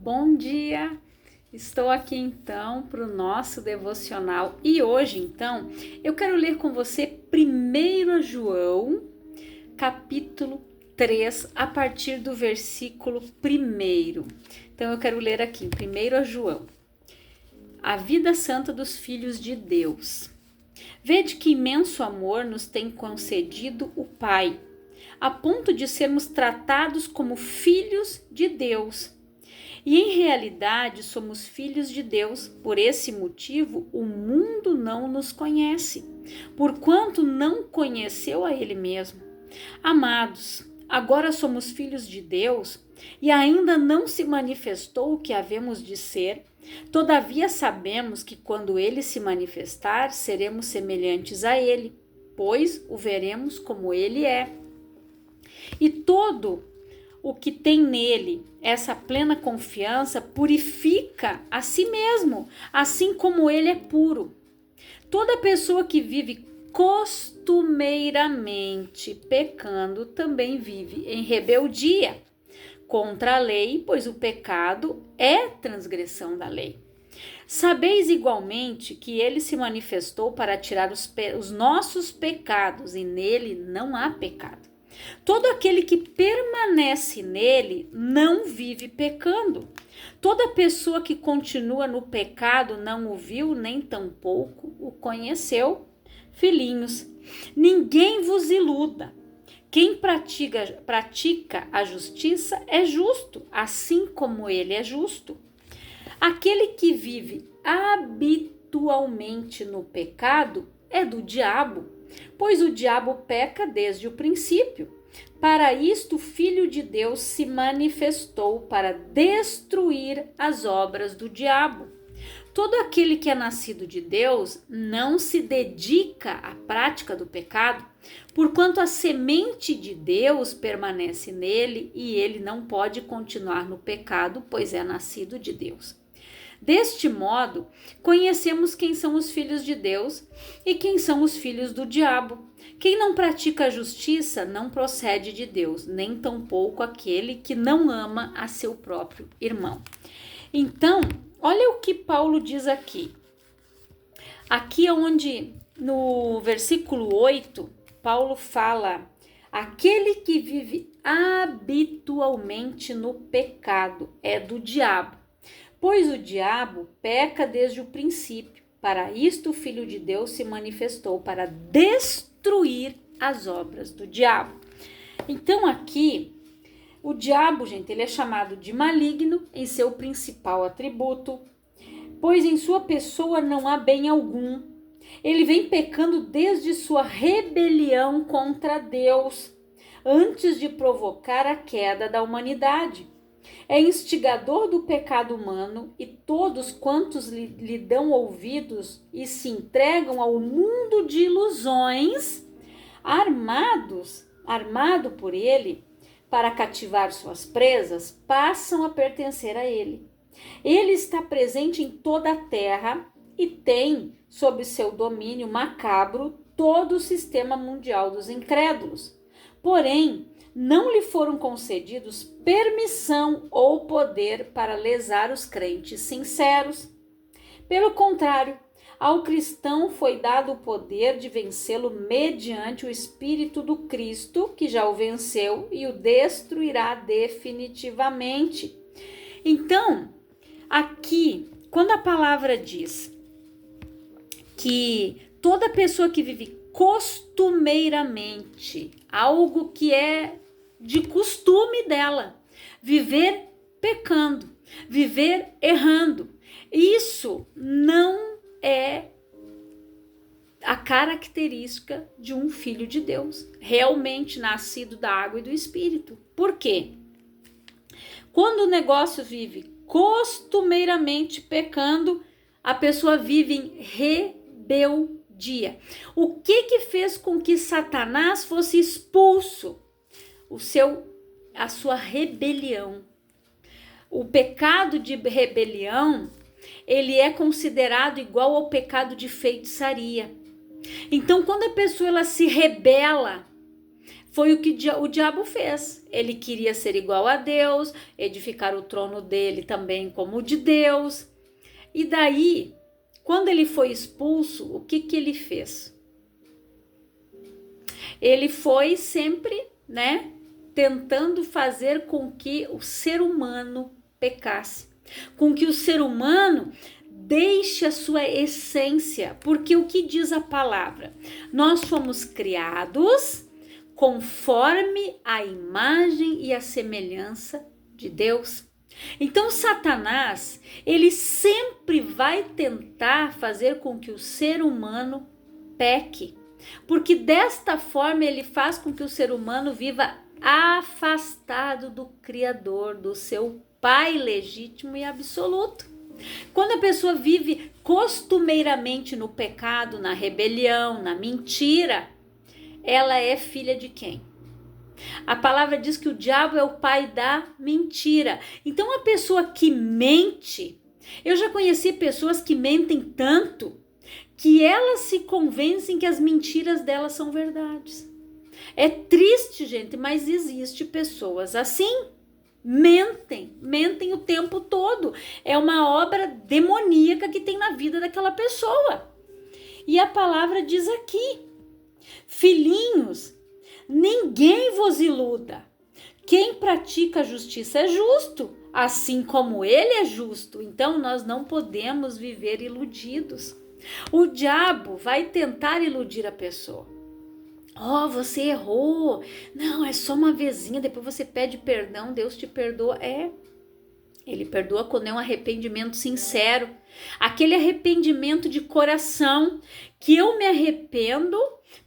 Bom dia! Estou aqui então para o nosso devocional e hoje então eu quero ler com você 1 João, capítulo 3, a partir do versículo 1. Então eu quero ler aqui, 1 João, a vida santa dos filhos de Deus. Vede que imenso amor nos tem concedido o Pai, a ponto de sermos tratados como filhos de Deus. E em realidade somos filhos de Deus, por esse motivo o mundo não nos conhece, porquanto não conheceu a Ele mesmo. Amados, agora somos filhos de Deus e ainda não se manifestou o que havemos de ser. Todavia sabemos que quando Ele se manifestar, seremos semelhantes a Ele, pois o veremos como Ele é. E todo o que tem nele essa plena confiança purifica a si mesmo, assim como ele é puro. Toda pessoa que vive costumeiramente pecando também vive em rebeldia contra a lei, pois o pecado é transgressão da lei. Sabeis igualmente que ele se manifestou para tirar os nossos pecados e nele não há pecado. Todo aquele que permanece nele não vive pecando. Toda pessoa que continua no pecado não o viu, nem tampouco o conheceu. Filhinhos, ninguém vos iluda. Quem pratica a justiça é justo, assim como ele é justo. Aquele que vive habitualmente no pecado é do diabo, pois o diabo peca desde o princípio. Para isto o Filho de Deus se manifestou para destruir as obras do diabo. Todo aquele que é nascido de Deus não se dedica à prática do pecado, porquanto a semente de Deus permanece nele e ele não pode continuar no pecado, pois é nascido de Deus. Deste modo, conhecemos quem são os filhos de Deus e quem são os filhos do diabo. Quem não pratica a justiça não procede de Deus, nem tampouco aquele que não ama a seu próprio irmão. Então, olha o que Paulo diz aqui. Aqui é onde, no versículo 8, Paulo fala: aquele que vive habitualmente no pecado é do diabo. Pois o diabo peca desde o princípio. Para isto o Filho de Deus se manifestou para destruir as obras do diabo. Então aqui, o diabo, gente, ele é chamado de maligno em seu principal atributo, pois em sua pessoa não há bem algum. Ele vem pecando desde sua rebelião contra Deus, antes de provocar a queda da humanidade. É instigador do pecado humano e todos quantos lhe dão ouvidos e se entregam ao mundo de ilusões, armado por ele para cativar suas presas, passam a pertencer a ele. Ele está presente em toda a terra e tem sob seu domínio macabro todo o sistema mundial dos incrédulos. Porém, não lhe foram concedidos permissão ou poder para lesar os crentes sinceros. Pelo contrário, ao cristão foi dado o poder de vencê-lo mediante o Espírito do Cristo, que já o venceu e o destruirá definitivamente. Então, aqui, quando a palavra diz que toda pessoa que vive costumeiramente, algo que é de costume dela, viver pecando, viver errando, isso não é a característica de um filho de Deus, realmente nascido da água e do Espírito. Por quê? Quando o negócio vive costumeiramente pecando, a pessoa vive em rebeldia. O que fez com que Satanás fosse expulso? A sua rebelião. O pecado de rebelião, ele é considerado igual ao pecado de feitiçaria. Então, quando a pessoa ela se rebela, foi o que o diabo fez. Ele queria ser igual a Deus, edificar o trono dele também como o de Deus. E daí, quando ele foi expulso, o que ele fez? Ele foi sempre, né, tentando fazer com que o ser humano pecasse, com que o ser humano deixe a sua essência, porque o que diz a palavra? Nós fomos criados conforme a imagem e a semelhança de Deus. Então Satanás, ele sempre vai tentar fazer com que o ser humano peque, porque desta forma ele faz com que o ser humano viva afastado do Criador, do seu Pai legítimo e absoluto. Quando a pessoa vive costumeiramente no pecado, na rebelião, na mentira, ela é filha de quem? A palavra diz que o diabo é o pai da mentira. Então a pessoa que mente, eu já conheci pessoas que mentem tanto que elas se convencem que as mentiras delas são verdades. É triste, gente, mas existe pessoas assim. Mentem o tempo todo. É uma obra demoníaca que tem na vida daquela pessoa. E a palavra diz aqui: filhinhos, ninguém vos iluda. Quem pratica a justiça é justo, assim como ele é justo. Então nós não podemos viver iludidos. O diabo vai tentar iludir a pessoa. Oh, você errou. Não, é só uma vezinha, depois você pede perdão, Deus te perdoa. Ele perdoa quando é um arrependimento sincero. Aquele arrependimento de coração, que eu me arrependo,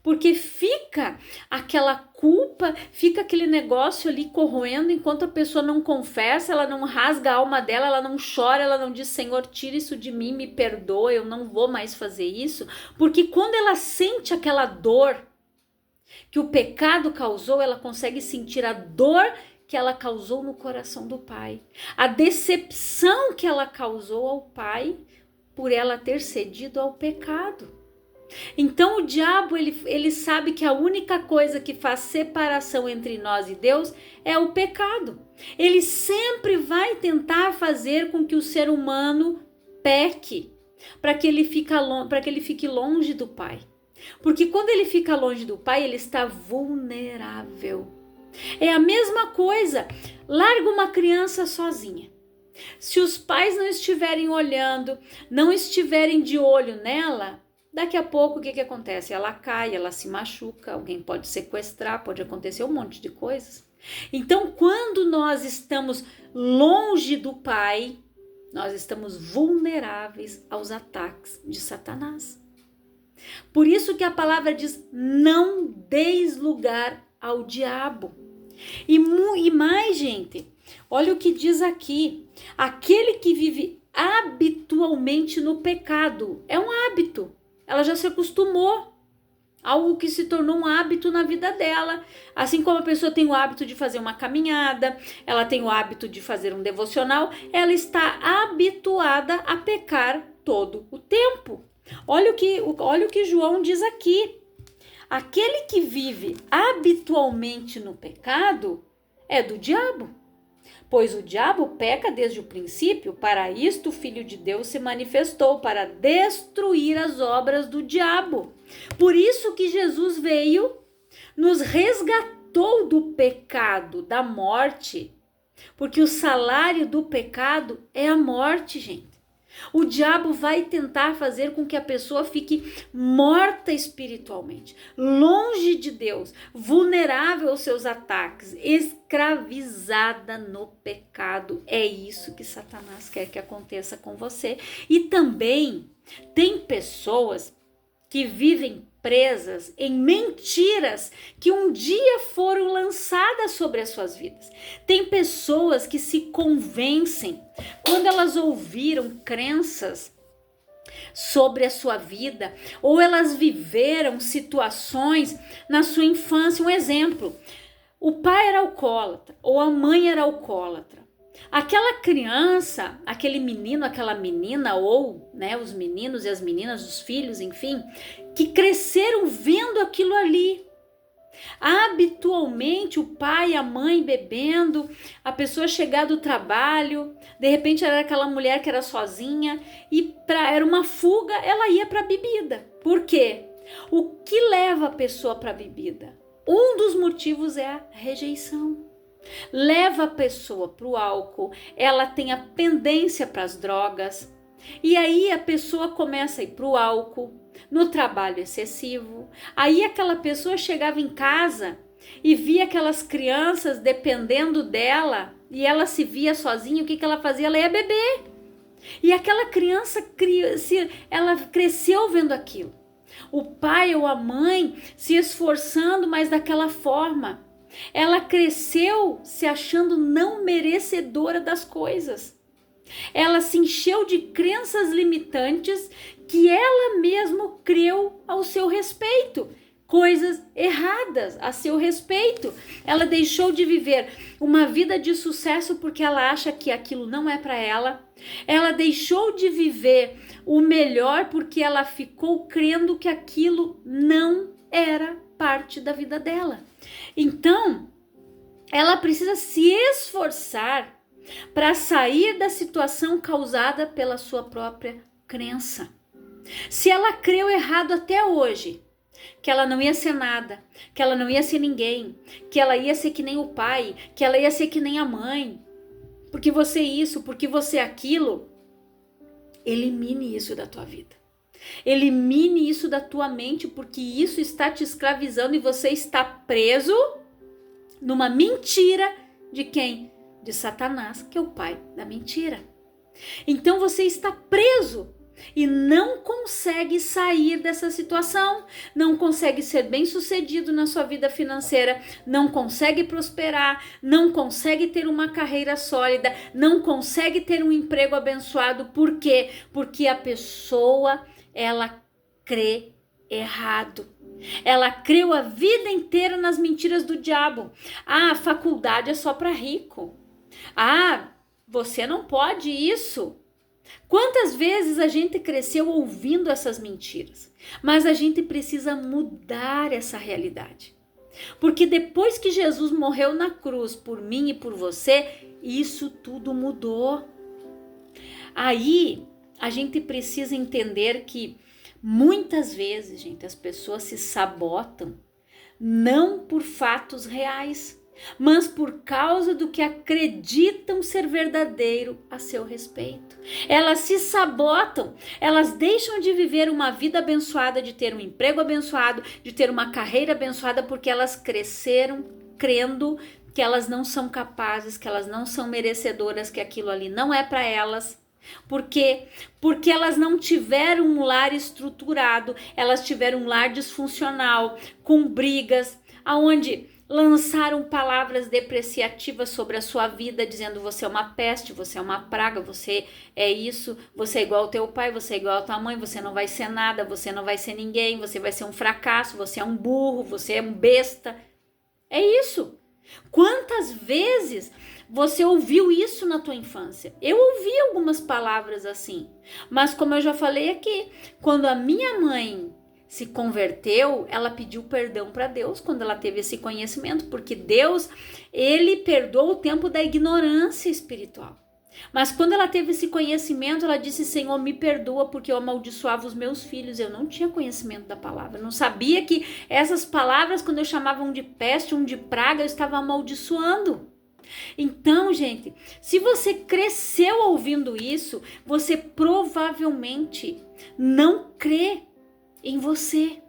porque fica aquela culpa, fica aquele negócio ali corroendo, enquanto a pessoa não confessa, ela não rasga a alma dela, ela não chora, ela não diz: Senhor, tira isso de mim, me perdoa, eu não vou mais fazer isso. Porque quando ela sente aquela dor que o pecado causou, ela consegue sentir a dor que ela causou no coração do pai, a decepção que ela causou ao pai por ela ter cedido ao pecado. Então o diabo, ele sabe que a única coisa que faz separação entre nós e Deus é o pecado. Ele sempre vai tentar fazer com que o ser humano peque, para que ele fique longe do pai. Porque quando ele fica longe do pai, ele está vulnerável. É a mesma coisa, larga uma criança sozinha. Se os pais não estiverem olhando, não estiverem de olho nela, daqui a pouco o que acontece? Ela cai, ela se machuca, alguém pode sequestrar, pode acontecer um monte de coisas. Então, quando nós estamos longe do pai, nós estamos vulneráveis aos ataques de Satanás. Por isso que a palavra diz: não deis lugar ao diabo. E mais, gente, olha o que diz aqui: aquele que vive habitualmente no pecado, é um hábito, ela já se acostumou, algo que se tornou um hábito na vida dela. Assim como a pessoa tem o hábito de fazer uma caminhada, ela tem o hábito de fazer um devocional, ela está habituada a pecar todo o tempo. Olha o que João diz aqui: aquele que vive habitualmente no pecado é do diabo, pois o diabo peca desde o princípio. Para isto o Filho de Deus se manifestou, para destruir as obras do diabo. Por isso que Jesus veio, nos resgatou do pecado, da morte, porque o salário do pecado é a morte, gente. O diabo vai tentar fazer com que a pessoa fique morta espiritualmente, longe de Deus, vulnerável aos seus ataques, escravizada no pecado. É isso que Satanás quer que aconteça com você. E também tem pessoas que vivem presas em mentiras que um dia foram lançadas sobre as suas vidas. Tem pessoas que se convencem quando elas ouviram crenças sobre a sua vida, ou elas viveram situações na sua infância. Um exemplo: o pai era alcoólatra ou a mãe era alcoólatra. Aquela criança, aquele menino, aquela menina, ou os meninos e as meninas, os filhos, enfim, que cresceram vendo aquilo ali. Habitualmente, o pai e a mãe bebendo, a pessoa chegar do trabalho, de repente era aquela mulher que era sozinha e era uma fuga, ela ia para a bebida. Por quê? O que leva a pessoa para a bebida? Um dos motivos é a rejeição. Leva a pessoa para o álcool, ela tem a pendência para as drogas, e aí a pessoa começa a ir para o álcool, no trabalho excessivo. Aí aquela pessoa chegava em casa e via aquelas crianças dependendo dela e ela se via sozinha, o que ela fazia? Ela ia beber. E aquela criança, ela cresceu vendo aquilo. O pai ou a mãe se esforçando, mas daquela forma. Ela cresceu se achando não merecedora das coisas. Ela se encheu de crenças limitantes que ela mesma creu ao seu respeito. Coisas erradas a seu respeito. Ela deixou de viver uma vida de sucesso porque ela acha que aquilo não é para ela. Ela deixou de viver o melhor porque ela ficou crendo que aquilo não era parte da vida dela. Então, ela precisa se esforçar para sair da situação causada pela sua própria crença. Se ela creu errado até hoje, que ela não ia ser nada, que ela não ia ser ninguém, que ela ia ser que nem o pai, que ela ia ser que nem a mãe, porque você isso, porque você aquilo, elimine isso da tua vida. Elimine isso da tua mente, porque isso está te escravizando e você está preso numa mentira de quem? De Satanás, que é o pai da mentira. Então você está preso e não consegue sair dessa situação, não consegue ser bem-sucedido na sua vida financeira, não consegue prosperar, não consegue ter uma carreira sólida, não consegue ter um emprego abençoado. Por quê? Porque a pessoa, ela crê errado. Ela creu a vida inteira nas mentiras do diabo. Ah, a faculdade é só para rico. Ah, você não pode isso. Quantas vezes a gente cresceu ouvindo essas mentiras? Mas a gente precisa mudar essa realidade. Porque depois que Jesus morreu na cruz por mim e por você, isso tudo mudou. Aí a gente precisa entender que muitas vezes, gente, as pessoas se sabotam não por fatos reais, mas por causa do que acreditam ser verdadeiro a seu respeito. Elas se sabotam, elas deixam de viver uma vida abençoada, de ter um emprego abençoado, de ter uma carreira abençoada, porque elas cresceram crendo que elas não são capazes, que elas não são merecedoras, que aquilo ali não é para elas. Por quê? Porque elas não tiveram um lar estruturado, elas tiveram um lar disfuncional, com brigas, aonde lançaram palavras depreciativas sobre a sua vida, dizendo você é uma peste, você é uma praga, você é isso, você é igual ao teu pai, você é igual à tua mãe, você não vai ser nada, você não vai ser ninguém, você vai ser um fracasso, você é um burro, você é um besta. É isso. Quantas vezes você ouviu isso na tua infância? Eu ouvi algumas palavras assim, mas como eu já falei aqui, quando a minha mãe se converteu, ela pediu perdão para Deus quando ela teve esse conhecimento, porque Deus, ele perdoa o tempo da ignorância espiritual. Mas quando ela teve esse conhecimento, ela disse: Senhor, me perdoa porque eu amaldiçoava os meus filhos. Eu não tinha conhecimento da palavra, eu não sabia que essas palavras, quando eu chamava um de peste, um de praga, eu estava amaldiçoando. Então, gente, se você cresceu ouvindo isso, você provavelmente não crê em você.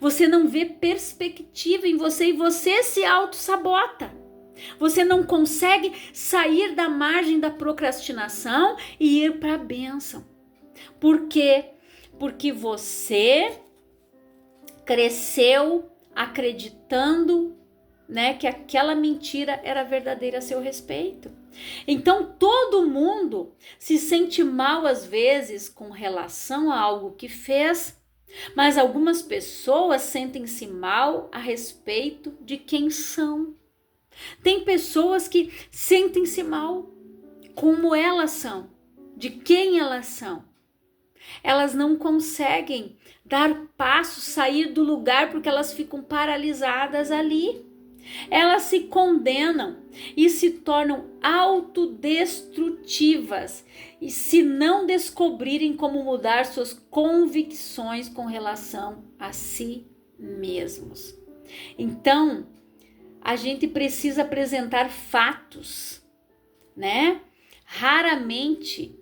Você não vê perspectiva em você e você se auto-sabota. Você não consegue sair da margem da procrastinação e ir para a bênção. Por quê? Porque você cresceu acreditando, que aquela mentira era verdadeira a seu respeito. Então todo mundo se sente mal às vezes com relação a algo que fez, mas algumas pessoas sentem-se mal a respeito de quem são. Tem pessoas que sentem-se mal como elas são, de quem elas são. Elas não conseguem dar passo, sair do lugar porque elas ficam paralisadas ali. Elas se condenam e se tornam autodestrutivas e se não descobrirem como mudar suas convicções com relação a si mesmos. Então, a gente precisa apresentar fatos, né? Raramente,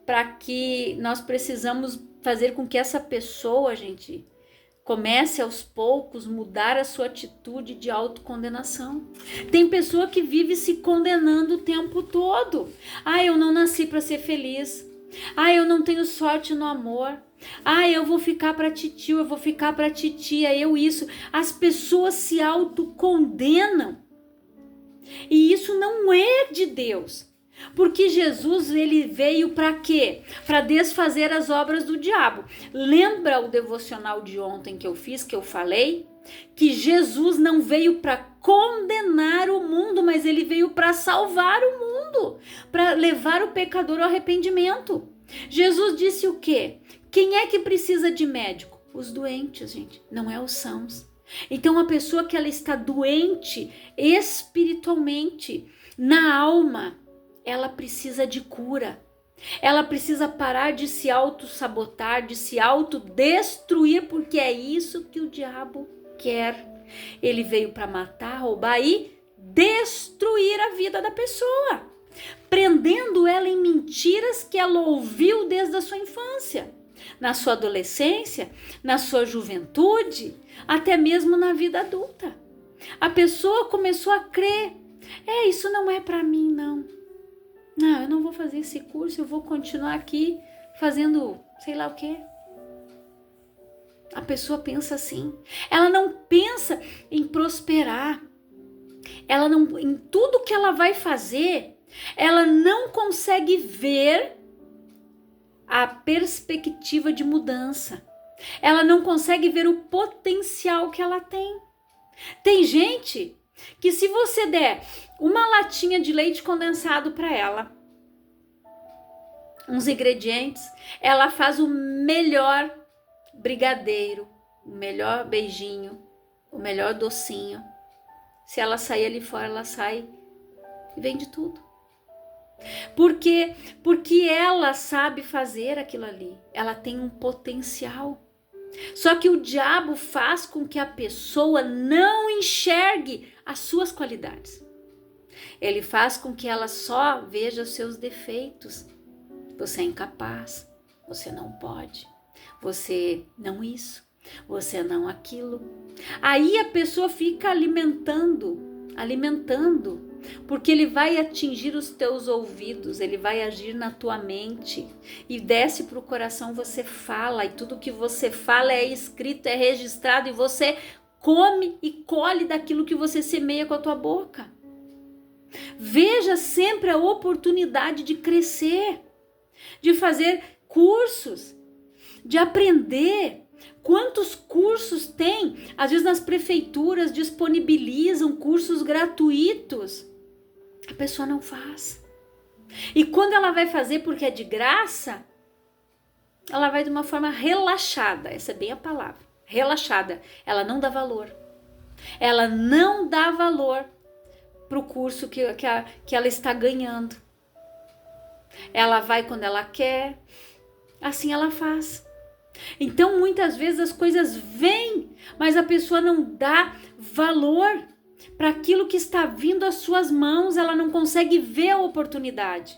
para que nós precisamos fazer com que essa pessoa, gente, comece aos poucos mudar a sua atitude de autocondenação. Tem pessoa que vive se condenando o tempo todo. Eu não nasci para ser feliz. Eu não tenho sorte no amor. Eu vou ficar para titio, eu vou ficar para titia, isso. As pessoas se autocondenam. E isso não é de Deus. Porque Jesus, ele veio para quê? Para desfazer as obras do diabo. Lembra o devocional de ontem que eu fiz, que eu falei? Que Jesus não veio para condenar o mundo, mas ele veio para salvar o mundo, para levar o pecador ao arrependimento. Jesus disse o quê? Quem é que precisa de médico? Os doentes, gente, não é os sãos. Então, a pessoa que ela está doente espiritualmente, na alma, ela precisa de cura. Ela precisa parar de se auto-sabotar, de se autodestruir, porque é isso que o diabo quer. Ele veio para matar, roubar e destruir a vida da pessoa, prendendo ela em mentiras que ela ouviu desde a sua infância, na sua adolescência, na sua juventude, até mesmo na vida adulta. A pessoa começou a crer, isso não é para mim, não, eu não vou fazer esse curso, eu vou continuar aqui fazendo sei lá o quê. A pessoa pensa assim, ela não pensa em prosperar, ela não, em tudo que ela vai fazer, ela não consegue ver a perspectiva de mudança, ela não consegue ver o potencial que ela tem. Tem gente que se você der uma latinha de leite condensado para ela, uns ingredientes, ela faz o melhor brigadeiro, o melhor beijinho, o melhor docinho. Se ela sair ali fora, ela sai e vende tudo. Por quê? Porque ela sabe fazer aquilo ali. Ela tem um potencial. Só que o diabo faz com que a pessoa não enxergue as suas qualidades. Ele faz com que ela só veja os seus defeitos. Você é incapaz, você não pode, você não isso, você não aquilo. Aí a pessoa fica alimentando, porque ele vai atingir os teus ouvidos, ele vai agir na tua mente e desce para o coração, você fala e tudo que você fala é escrito, é registrado e você come e colhe daquilo que você semeia com a tua boca. Veja sempre a oportunidade de crescer, de fazer cursos, de aprender. Quantos cursos tem? Às vezes nas prefeituras disponibilizam cursos gratuitos. A pessoa não faz. E quando ela vai fazer porque é de graça, ela vai de uma forma relaxada. Essa é bem a palavra. Relaxada. Ela não dá valor. Ela não dá valor para o curso que ela está ganhando. Ela vai quando ela quer. Assim ela faz. Então, muitas vezes as coisas vêm, mas a pessoa não dá valor para aquilo que está vindo às suas mãos, ela não consegue ver a oportunidade.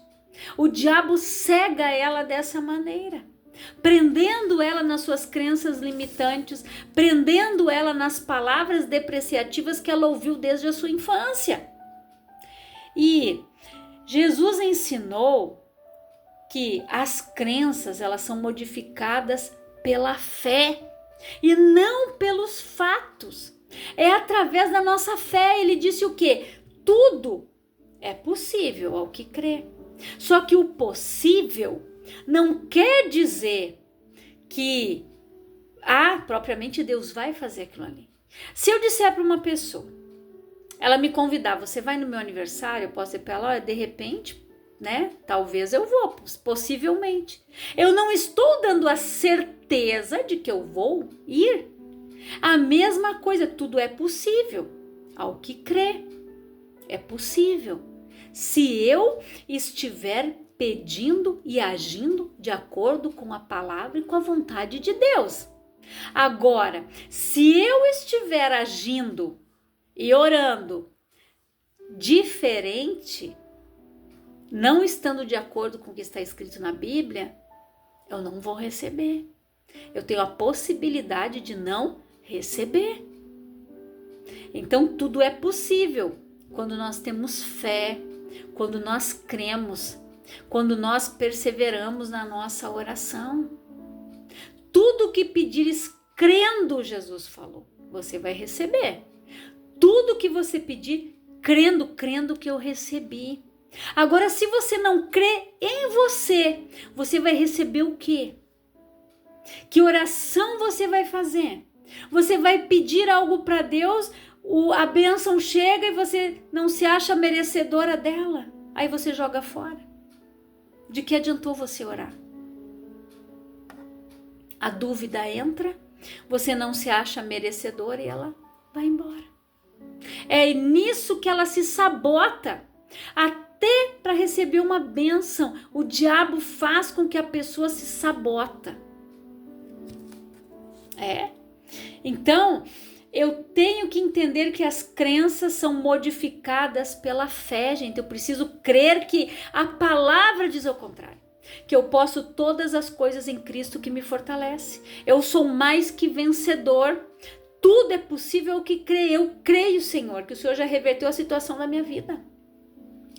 O diabo cega ela dessa maneira, prendendo ela nas suas crenças limitantes, prendendo ela nas palavras depreciativas que ela ouviu desde a sua infância. E Jesus ensinou que as crenças, elas são modificadas pela fé e não pelos fatos. É através da nossa fé. Ele disse o quê? Tudo é possível ao que crê. Só que o possível não quer dizer que propriamente Deus vai fazer aquilo ali. Se eu disser para uma pessoa, ela me convidar, você vai no meu aniversário, eu posso dizer para ela, olha, de repente né? Talvez eu vou, possivelmente. Eu não estou dando a certeza de que eu vou ir. A mesma coisa, tudo é possível ao que crê. É possível. Se eu estiver pedindo e agindo de acordo com a palavra e com a vontade de Deus. Agora, se eu estiver agindo e orando diferente, não estando de acordo com o que está escrito na Bíblia, eu não vou receber. Eu tenho a possibilidade de não receber. Então, tudo é possível quando nós temos fé, quando nós cremos, quando nós perseveramos na nossa oração. Tudo que pedires crendo, Jesus falou, você vai receber. Tudo que você pedir crendo que eu recebi. Agora, se você não crê em você, você vai receber o quê? Que oração você vai fazer? Você vai pedir algo para Deus, a bênção chega e você não se acha merecedora dela. Aí você joga fora. De que adiantou você orar? A dúvida entra, você não se acha merecedora e ela vai embora. É nisso que ela se sabota. Até para receber uma bênção, o diabo faz com que a pessoa se sabota. Então, eu tenho que entender que as crenças são modificadas pela fé, gente. Eu preciso crer que a palavra diz ao contrário. Que eu posso todas as coisas em Cristo que me fortalece. Eu sou mais que vencedor. Tudo é possível ao que crê. Eu creio, Senhor, que o Senhor já reverteu a situação da minha vida.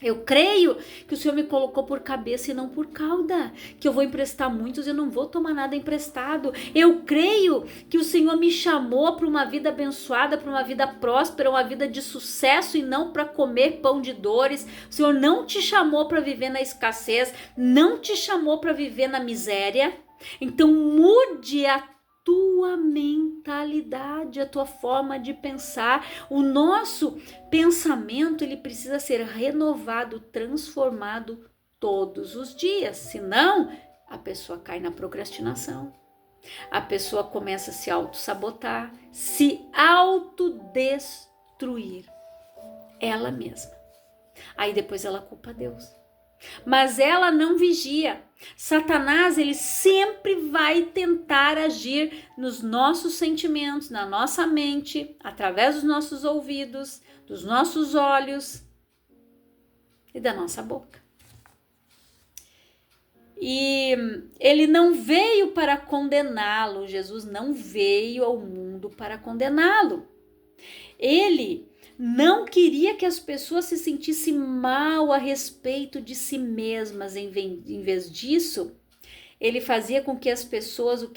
Eu creio que o Senhor me colocou por cabeça e não por cauda, que eu vou emprestar muitos e eu não vou tomar nada emprestado. Eu creio que o Senhor me chamou para uma vida abençoada, para uma vida próspera, uma vida de sucesso e não para comer pão de dores. O Senhor não te chamou para viver na escassez, não te chamou para viver na miséria. Então mude a tua mentalidade, a tua forma de pensar. O nosso pensamento, ele precisa ser renovado, transformado todos os dias. Senão, a pessoa cai na procrastinação. A pessoa começa a se auto-sabotar, se autodestruir ela mesma. Aí depois ela culpa Deus. Mas ela não vigia. Satanás, ele sempre vai tentar agir nos nossos sentimentos, na nossa mente, através dos nossos ouvidos, dos nossos olhos e da nossa boca. E ele não veio para condená-lo. Jesus não veio ao mundo para condená-lo. Ele não queria que as pessoas se sentissem mal a respeito de si mesmas. Em vez disso, ele fazia com que as pessoas,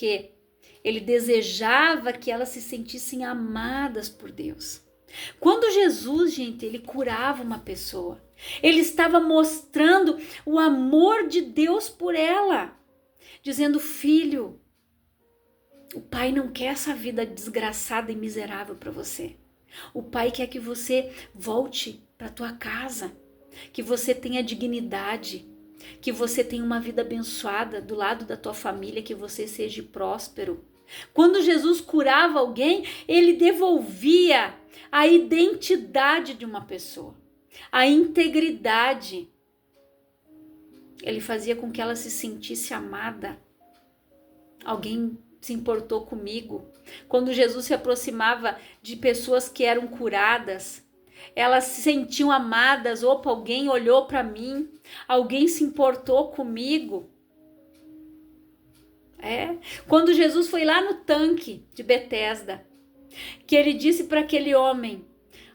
ele desejava que elas se sentissem amadas por Deus. Quando Jesus, gente, ele curava uma pessoa, ele estava mostrando o amor de Deus por ela, dizendo: filho, o Pai não quer essa vida desgraçada e miserável para você. O Pai quer que você volte para tua casa, que você tenha dignidade, que você tenha uma vida abençoada do lado da tua família, que você seja próspero. Quando Jesus curava alguém, ele devolvia a identidade de uma pessoa, a integridade. Ele fazia com que ela se sentisse amada. Alguém se importou comigo. Quando Jesus se aproximava de pessoas que eram curadas, elas se sentiam amadas. Opa, alguém olhou para mim, alguém se importou comigo. Quando Jesus foi lá no tanque de Betesda, que ele disse para aquele homem: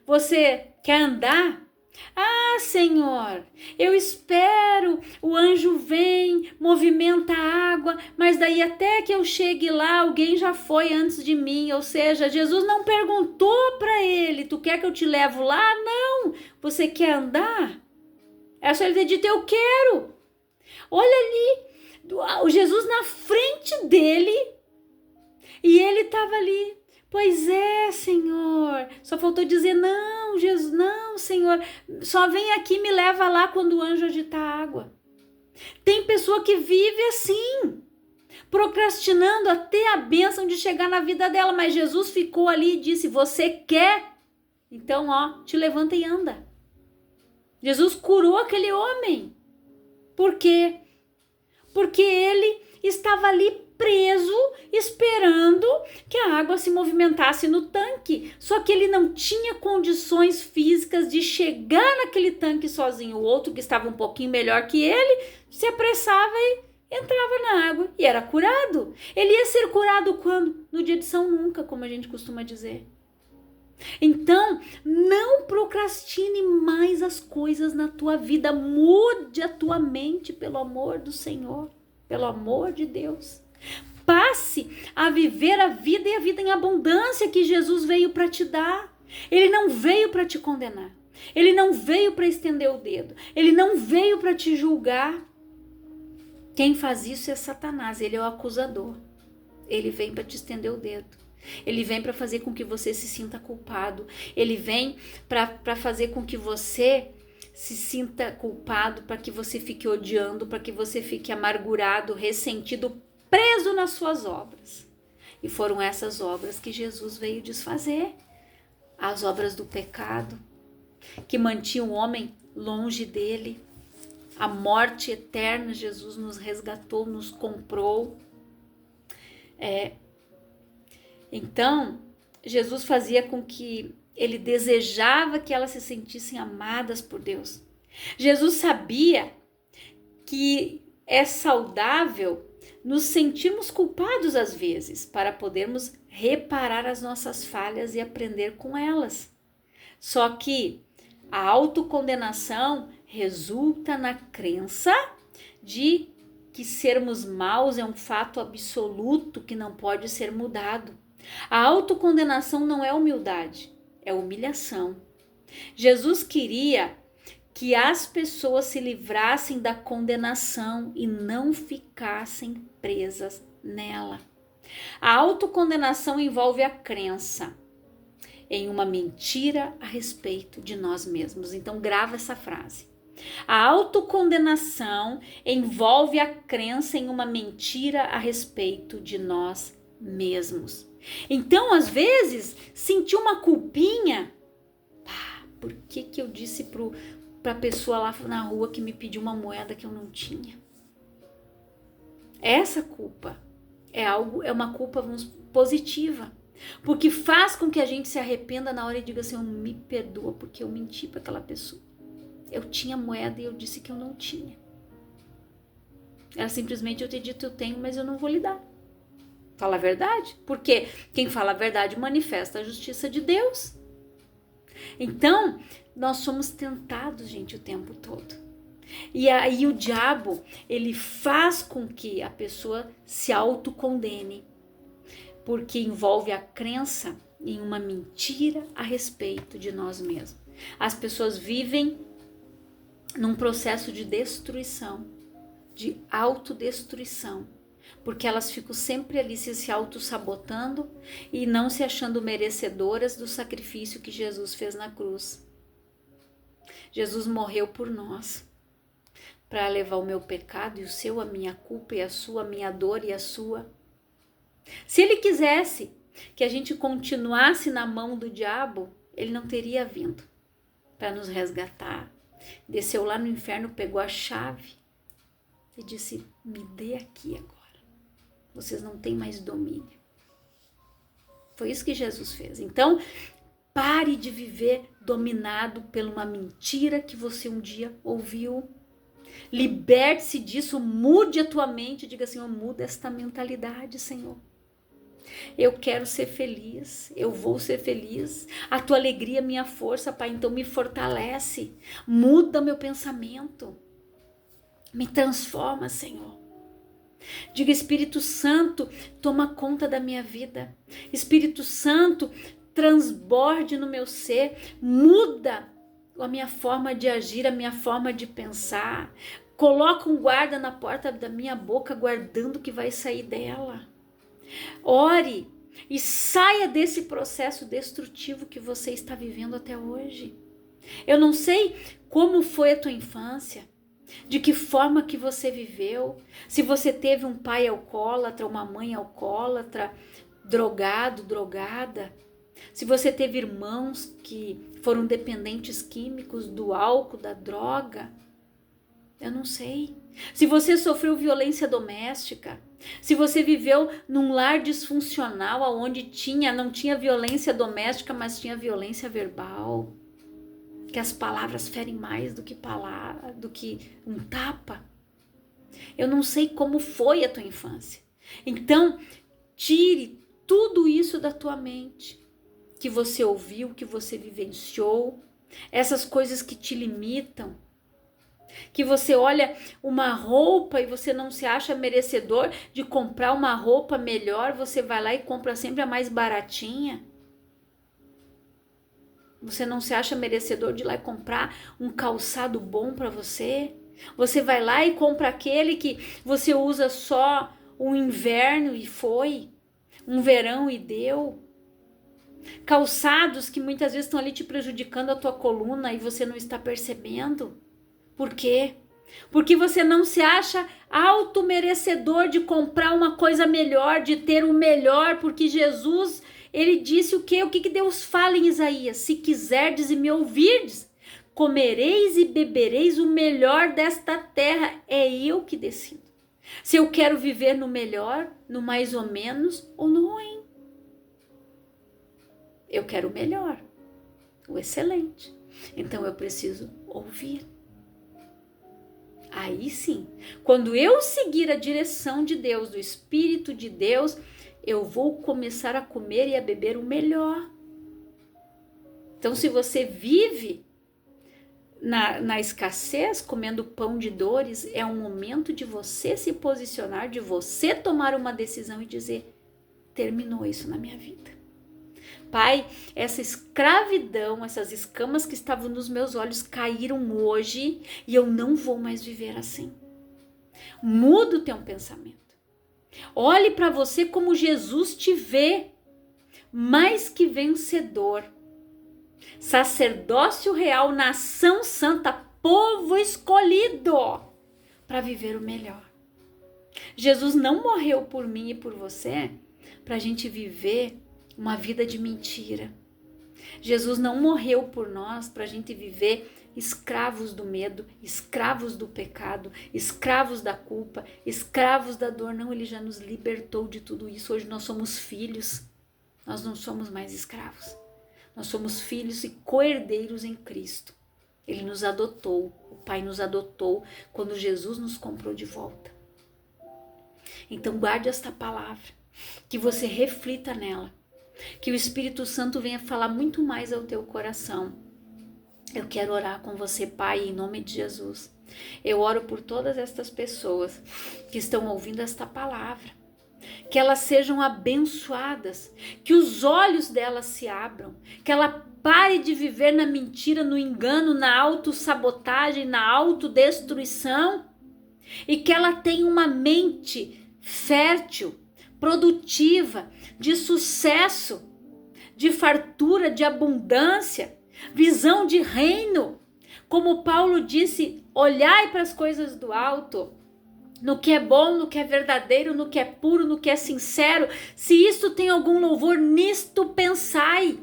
você quer andar? Ah, Senhor, eu espero, o anjo vem, movimenta a água, mas daí até que eu chegue lá, alguém já foi antes de mim. Ou seja, Jesus não perguntou para ele: tu quer que eu te levo lá? Não, você quer andar? É só ele ter dito: eu quero. Olha ali, o Jesus na frente dele, e ele estava ali Pois é, Senhor. Só faltou dizer, não, Jesus, não, Senhor. Só vem aqui e me leva lá quando o anjo agitar a água. Tem pessoa que vive assim, procrastinando até a bênção de chegar na vida dela. Mas Jesus ficou ali e disse, você quer? Então, te levanta e anda. Jesus curou aquele homem. Por quê? Porque ele estava ali preso, esperando que a água se movimentasse no tanque. Só que ele não tinha condições físicas de chegar naquele tanque sozinho. O outro, que estava um pouquinho melhor que ele, se apressava e entrava na água e era curado. Ele ia ser curado quando? No dia de São Nunca, como a gente costuma dizer. Então, não procrastine mais as coisas na tua vida. Mude a tua mente, pelo amor do Senhor, pelo amor de Deus. Passe a viver a vida e a vida em abundância que Jesus veio para te dar. Ele não veio para te condenar. Ele não veio para estender o dedo. Ele não veio para te julgar. Quem faz isso é Satanás. Ele é o acusador. Ele vem para te estender o dedo. Ele vem para fazer com que você se sinta culpado. Ele vem para fazer com que você se sinta culpado, para que você fique odiando, para que você fique amargurado, ressentido, preso nas suas obras. E foram essas obras que Jesus veio desfazer. As obras do pecado, que mantinham o homem longe dele. A morte eterna, Jesus nos resgatou, nos comprou. Então, Jesus fazia com que ele desejava que elas se sentissem amadas por Deus. Jesus sabia que é saudável nos sentirmos culpados às vezes, para podermos reparar as nossas falhas e aprender com elas. Só que a autocondenação resulta na crença de que sermos maus é um fato absoluto que não pode ser mudado. A autocondenação não é humildade, é humilhação. Jesus queria que as pessoas se livrassem da condenação e não ficassem presas nela. A autocondenação envolve a crença em uma mentira a respeito de nós mesmos. Então grava essa frase. A autocondenação envolve a crença em uma mentira a respeito de nós mesmos. Então, às vezes, sentir uma culpinha. Por que eu disse para a pessoa lá na rua que me pediu uma moeda que eu não tinha? Essa culpa é uma culpa, positiva. Porque faz com que a gente se arrependa na hora e diga, Senhor, me perdoa porque eu menti para aquela pessoa. Eu tinha moeda e eu disse que eu não tinha. Era simplesmente eu ter dito eu tenho, mas eu não vou lhe dar. Fala a verdade, porque quem fala a verdade manifesta a justiça de Deus. Então, nós somos tentados, gente, o tempo todo. E aí o diabo, ele faz com que a pessoa se autocondene, porque envolve a crença em uma mentira a respeito de nós mesmos. As pessoas vivem num processo de destruição, de autodestruição, porque elas ficam sempre ali se auto-sabotando e não se achando merecedoras do sacrifício que Jesus fez na cruz. Jesus morreu por nós, para levar o meu pecado e o seu, a minha culpa e a sua, a minha dor e a sua. Se ele quisesse que a gente continuasse na mão do diabo, ele não teria vindo para nos resgatar. Desceu lá no inferno, pegou a chave e disse, me dê aqui agora. Vocês não têm mais domínio. Foi isso que Jesus fez. Então, pare de viver dominado por uma mentira que você um dia ouviu. Liberte-se disso, mude a tua mente, diga, Senhor, muda esta mentalidade, Senhor. Eu quero ser feliz, eu vou ser feliz. A tua alegria é minha força, Pai, então me fortalece. Muda meu pensamento. Me transforma, Senhor. Diga, Espírito Santo, toma conta da minha vida. Espírito Santo, transborde no meu ser. Muda a minha forma de agir, a minha forma de pensar. Coloca um guarda na porta da minha boca, guardando o que vai sair dela. Ore e saia desse processo destrutivo que você está vivendo até hoje. Eu não sei como foi a tua infância, de que forma que você viveu, se você teve um pai alcoólatra, uma mãe alcoólatra, drogado, drogada, se você teve irmãos que foram dependentes químicos do álcool, da droga, eu não sei. Se você sofreu violência doméstica, se você viveu num lar disfuncional onde não tinha violência doméstica, mas tinha violência verbal, que as palavras ferem mais do que um tapa. Eu não sei como foi a tua infância. Então, tire tudo isso da tua mente, que você ouviu, que você vivenciou, essas coisas que te limitam, que você olha uma roupa e você não se acha merecedor de comprar uma roupa melhor, você vai lá e compra sempre a mais baratinha. Você não se acha merecedor de ir lá e comprar um calçado bom para você? Você vai lá e compra aquele que você usa só o inverno e foi, um verão e deu. Calçados que muitas vezes estão ali te prejudicando a tua coluna e você não está percebendo. Por quê? Porque você não se acha auto-merecedor de comprar uma coisa melhor, de ter o melhor, porque Jesus... Ele disse o quê? O que Deus fala em Isaías? Se quiserdes e me ouvirdes, comereis e bebereis o melhor desta terra. É eu que decido. Se eu quero viver no melhor, no mais ou menos ou no ruim. Eu quero o melhor, o excelente. Então eu preciso ouvir. Aí sim, quando eu seguir a direção de Deus, do Espírito de Deus, eu vou começar a comer e a beber o melhor. Então, se você vive na escassez, comendo pão de dores, é um momento de você se posicionar, de você tomar uma decisão e dizer: terminou isso na minha vida. Pai, essa escravidão, essas escamas que estavam nos meus olhos caíram hoje e eu não vou mais viver assim. Muda o teu pensamento. Olhe para você como Jesus te vê, mais que vencedor, sacerdócio real, nação santa, povo escolhido para viver o melhor. Jesus não morreu por mim e por você para a gente viver uma vida de mentira. Jesus não morreu por nós para a gente viver escravos do medo, escravos do pecado, escravos da culpa, escravos da dor. Não, ele já nos libertou de tudo isso. Hoje nós somos filhos, nós não somos mais escravos. Nós somos filhos e co-herdeiros em Cristo. Ele nos adotou, o Pai nos adotou quando Jesus nos comprou de volta. Então guarde esta palavra, que você reflita nela, que o Espírito Santo venha falar muito mais ao teu coração. Eu quero orar com você, Pai, em nome de Jesus. Eu oro por todas estas pessoas que estão ouvindo esta palavra, que elas sejam abençoadas, que os olhos delas se abram, que ela pare de viver na mentira, no engano, na autossabotagem, na autodestruição, e que ela tenha uma mente fértil, produtiva, de sucesso, de fartura, de abundância, visão de reino. Como Paulo disse, olhai para as coisas do alto, no que é bom, no que é verdadeiro, no que é puro, no que é sincero. Se isto tem algum louvor, nisto pensai.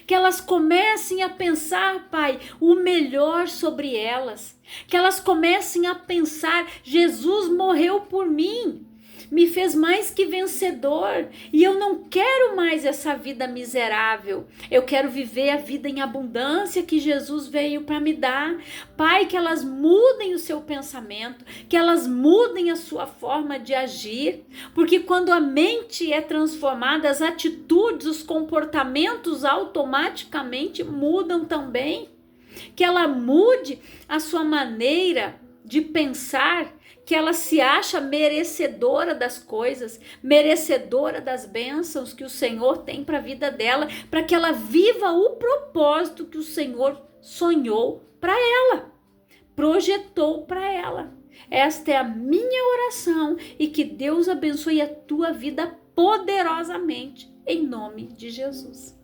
Que elas comecem a pensar, Pai, o melhor sobre elas. Que elas comecem a pensar, Jesus morreu por mim, me fez mais que vencedor, e eu não quero mais essa vida miserável. Eu quero viver a vida em abundância que Jesus veio para me dar. Pai, que elas mudem o seu pensamento, que elas mudem a sua forma de agir, porque quando a mente é transformada, as atitudes, os comportamentos automaticamente mudam também. Que ela mude a sua maneira de pensar, que ela se acha merecedora das coisas, merecedora das bênçãos que o Senhor tem para a vida dela, para que ela viva o propósito que o Senhor sonhou para ela, projetou para ela. Esta é a minha oração, e que Deus abençoe a tua vida poderosamente em nome de Jesus.